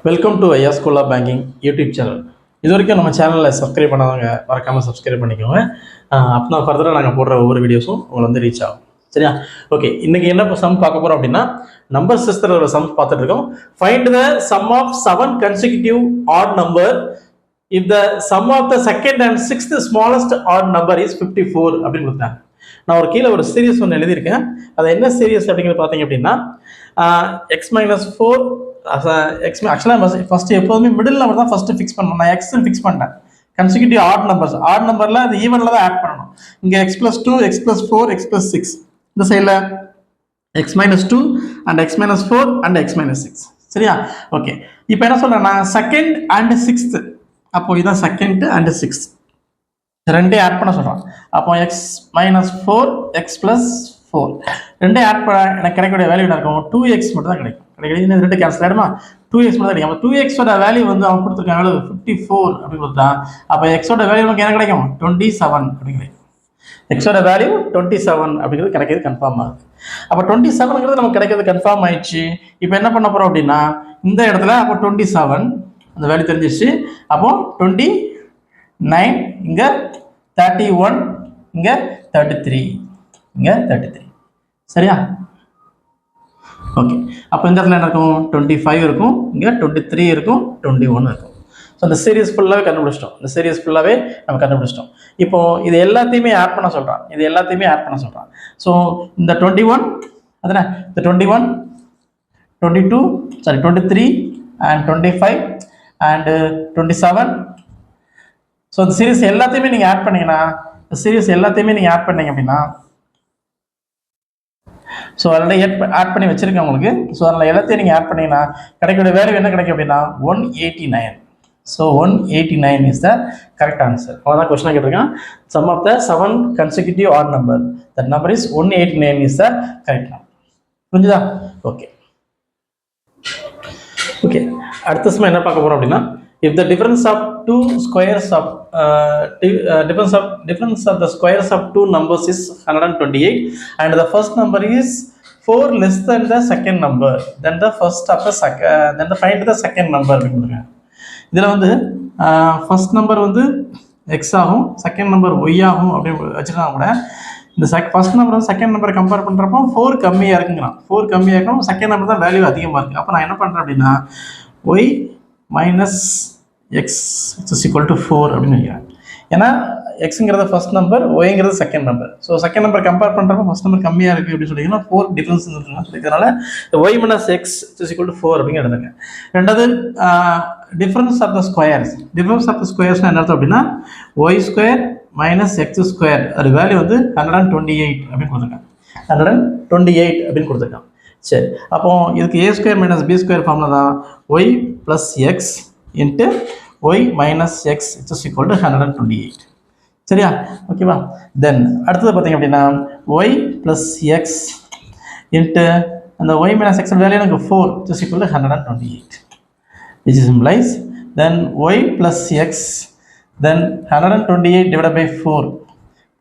Welcome to ஐயா school of banking YouTube channel. இது வரைக்கும் நம்ம சேனலில் சப்ஸ்கிரைப் பண்ணாதவங்க மறக்காமல் சப்ஸ்கிரைப் பண்ணிக்கோங்க. அப்போ தான் ஃபர்தராக நாங்கள் போடுற ஒவ்வொரு வீடியோஸும் உங்களை வந்து ரீச் ஆகும். சரியா? ஓகே, இன்றைக்கி என்ன சம் பார்க்க போகிறோம் அப்படின்னா, நம்பர் சிஸ்டரோட சம் பார்த்துட்டு இருக்கோம். Find the sum of 7 consecutive odd number if the sum of the second and sixth smallest odd number is 54 அப்படின்னு கொடுத்தாங்க. நான் ஒரு கீழே ஒரு சீரியஸ் ஒன்று எழுதியிருக்கேன். அது என்ன சீரியஸ் அப்படிங்கிறது பார்த்தீங்க அப்படின்னா, x-4 ஆக்சுவலாக ஃபர்ஸ்ட் எப்போதுமே மிடில் நம்பர் தான் ஃபர்ஸ்ட் ஃபிக்ஸ் பண்ணணும். நான் எக்ஸ் ஃபிக்ஸ் பண்ணிட்டேன். கன்சிக்யூட்டிவ் ஆட் நம்பர்ஸ், ஆட் நம்பரில் அது ஈவனில் தான் ஆட் பண்ணணும். இங்கே x+2, x+4, x+6, இந்த சைடில் x-2 and x-4 and x-6. சரியா? ஓகே, இப்போ என்ன சொல்கிறேன்னா செகண்ட் அண்ட் சிக்ஸ்த்து, அப்போ இதுதான் செகண்ட் அண்ட் சிக்ஸ்த் ரெண்டே ஆட் பண்ண சொல்கிறோம். அப்போ x-4 x+4 ரெண்டே ஆட் பண்ண எனக்கு கிடைக்கக்கூடிய வேல்யூ என்ன இருக்கும்? 2x மட்டும் தான் கிடைக்கும். ரெண்டு கேன்சல் ஆகிடுமா? 2x மட்டும் தான் கிடைக்கும். அப்போ 2x-ஓட வேல்யூ வந்து அவன் கொடுத்துருக்காங்க 54 அப்படின்னு கொடுத்தான். அப்போ x-ஓட வேல்யூ நமக்கு என்ன கிடைக்கும்? 27 அப்படின்னு கிடைக்கும். x-ஓட வேல்யூ 27 அப்படிங்கிறது கிடைக்கிறது கன்ஃபார்ம் ஆகுது. அப்போ 27ங்கிறது நமக்கு கிடைக்கிறது கன்ஃபார்ம் ஆயிடுச்சு. இப்போ என்ன பண்ண போகிறோம் அப்படின்னா, இந்த இடத்துல அப்போ 27 அந்த வேல்யூ தெரிஞ்சிச்சு. அப்போ 29, இங்கே 31, இங்கே 33, இங்கே 33. சரியா? ஓகே, அப்போ இந்த இடத்துல என்ன இருக்கும்? 25 இருக்கும், இங்கே 23 இருக்கும், 21 இருக்கும். ஸோ இந்த சீரியஸ் ஃபுல்லாகவே கண்டுபிடிச்சிட்டோம். இந்த சீரியஸ் ஃபுல்லாகவே நம்ம கண்டுபிடிச்சிட்டோம். இப்போ இது எல்லாத்தையுமே ஆட் பண்ண சொல்கிறான். ஸோ இந்த 21 அதுனா இந்த 21, 22, 23 அண்ட் 25 அண்ட் 27. ஸோ இந்த சீரியஸ் எல்லாத்தையுமே நீங்கள் ஆட் பண்ணீங்கன்னா, அப்படின்னா, ஸோ அதில் ஆட் பண்ணி வச்சிருக்கேன் உங்களுக்கு. ஸோ அதில் எல்லாத்தையும் நீங்கள் ஆட் பண்ணிங்கன்னா கிடைக்கக்கூடிய வேல்யூ என்ன கிடைக்கும் அப்படின்னா 189. So 189 is the correct answer. அவ்வளோதான் கொஸ்டினாக கேட்டிருக்கேன். Sum of the 7 consecutive odd number, that number is 189 is the correct number. புரிஞ்சுதா? ஓகே, அடுத்த சம் என்ன பார்க்க போகிறோம் அப்படின்னா, if the difference of the squares of the two numbers is 128 and the first number is 4 less than the second number, then find the second number. இதில் வந்து first number வந்து X ஆகும், second number Y ஆகும் அப்படின்னு வச்சுருந்தா கூட, இந்த first number வந்து செகண்ட் நம்பரை கம்பேர் பண்ணுறப்போ 4 கம்மியாக இருக்குங்கிறான். 4 கம்மியாக இருக்கணும், செகண்ட் நம்பர் தான் வேல்யூ அதிகமாக இருக்குது. அப்போ நான் என்ன பண்ணுறேன் அப்படின்னா, y minus x is equal to 4 அப்படின்னு நினைக்கிறேன். ஏன்னா எக்ஸுங்கிறது ஃபர்ஸ்ட் நம்பர், ஒய்ங்கிறது second number. So second number compare பண்ணுறப்போ ஃபர்ஸ்ட் நம்பர் கம்மியாக இருக்குது அப்படின்னு சொல்லிங்கன்னா 4 டிஃப்ரென்ஸ் சொல்லிக்கிறதுனால y minus x is equal to 4 அப்படின்னு எடுத்துங்க. ரெண்டாவது டிஃப்ரென்ஸ் ஆஃப் த ஸ்கொயர்ஸ். என்ன அர்த்தம் அப்படின்னா, y square minus x square, அது வேல்யூ வந்து 128 அப்படின்னு கொடுத்துருக்காங்க. 128 அப்படின்னு கொடுத்துருக்காங்க. சரி, அப்போ இதுக்கு a square minus b square ஃபார்ம்ல தான் y plus x into y minus x is equal to 128. சரியா? ஓகேவா? தென் அடுத்தது பார்த்தீங்க அப்படின்னா, ஒய் ப்ளஸ் எக்ஸ் இன்ட்டு அந்த ஒய் மைனஸ் எக்ஸ் வேல்யூ எனக்கு 4 is equal to 128, which implies then y plus x, then 128 divided by 4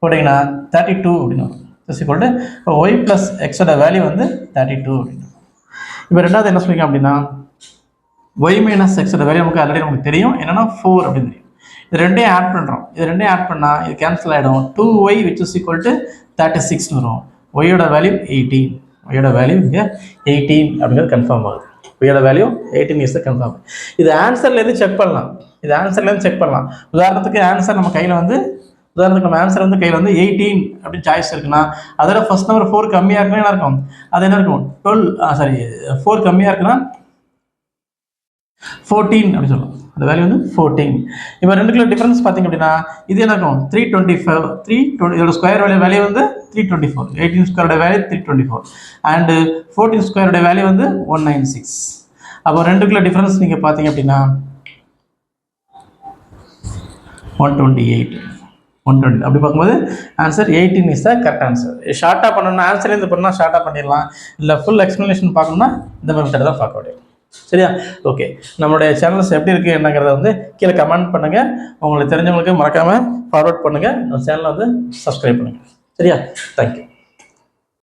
போட்டிங்கன்னா 32 அப்படின்னு வரும். Is equal to y plus x ஓட வேல்யூ வந்து 32 அப்படின்னு. இப்போ ரெண்டாவது என்ன சொல்லியிருக்கேன் அப்படின்னா, y minus x ஓட வேல்யூ நமக்கு ஆல்ரெடி நமக்கு தெரியும், என்னன்னா 4 அப்படின்னு தெரியும். இது ரெண்டையும் ஆட் பண்ணுறோம். இது ரெண்டையும் ஆட் பண்ணால் இது கேன்சல் ஆகிடும். 2y which is equal to 36 வரும். ஒய்யோட வேல்யூ 18. ஒய்யோட வேல்யூ இங்கே 18 அப்படிங்கிறது கன்ஃபார்ம் ஆகுது. ஒய்யோட வேல்யூ 18 இஸ் த கன்ஃபார்ம். இது ஆன்சர்லேருந்து செக் பண்ணலாம். உதாரணத்துக்கு ஆன்சர் நம்ம கையில் வந்து, ஆன்சர் வந்து கையில் வந்து 18 அப்படின்னு சாய்ஸ் இருக்குன்னா, அதோட ஃபர்ஸ்ட் நம்பர் 4 கம்மியாக இருக்குன்னா என்ன இருக்கும்? அது என்ன இருக்கும்? 4 கம்மியாக இருக்குன்னா 14 அப்படின்னு சொல்லுவோம். அந்த வேல்யூ வந்து 14. இப்போ 2 கிலோ டிஃபரன்ஸ் பார்த்தீங்க அப்படின்னா, இது என்ன இருக்கும்? 320. இதோட ஸ்கொயர் வேல்யூ வந்து 324. 18 ஸ்கொயரோட வேல்யூ 324 அண்டு 14 ஸ்கொயரோட வேல்யூ வந்து 196. அப்போ 2 கிலோ டிஃபரன்ஸ் நீங்கள் பார்த்தீங்க அப்படின்னா 128. அப்படி பார்க்கும்போது answer 18 is the correct answer. ஷார்ட்டாக பண்ணணும்னா ஆன்சர்லேருந்து பண்ணால் ஷார்ட்டாக பண்ணிடலாம். இல்லை ஃபுல் எக்ஸ்ப்ளனேஷன் பார்க்கணும்னா இந்த மாதிரி மெத்தட் தான் பார்க்க முடியும். சரியா? ஓகே, நம்மளுடைய சேனல்ஸ் எப்படி இருக்குது என்னங்கிறத வந்து கீழே கமெண்ட் பண்ணுங்கள். உங்களுக்கு தெரிஞ்சவங்களுக்கு மறக்காமல் ஃபார்வர்ட் பண்ணுங்கள். நம்ம சேனலை வந்து சப்ஸ்கிரைப் பண்ணுங்கள். சரியா? தேங்க்யூ.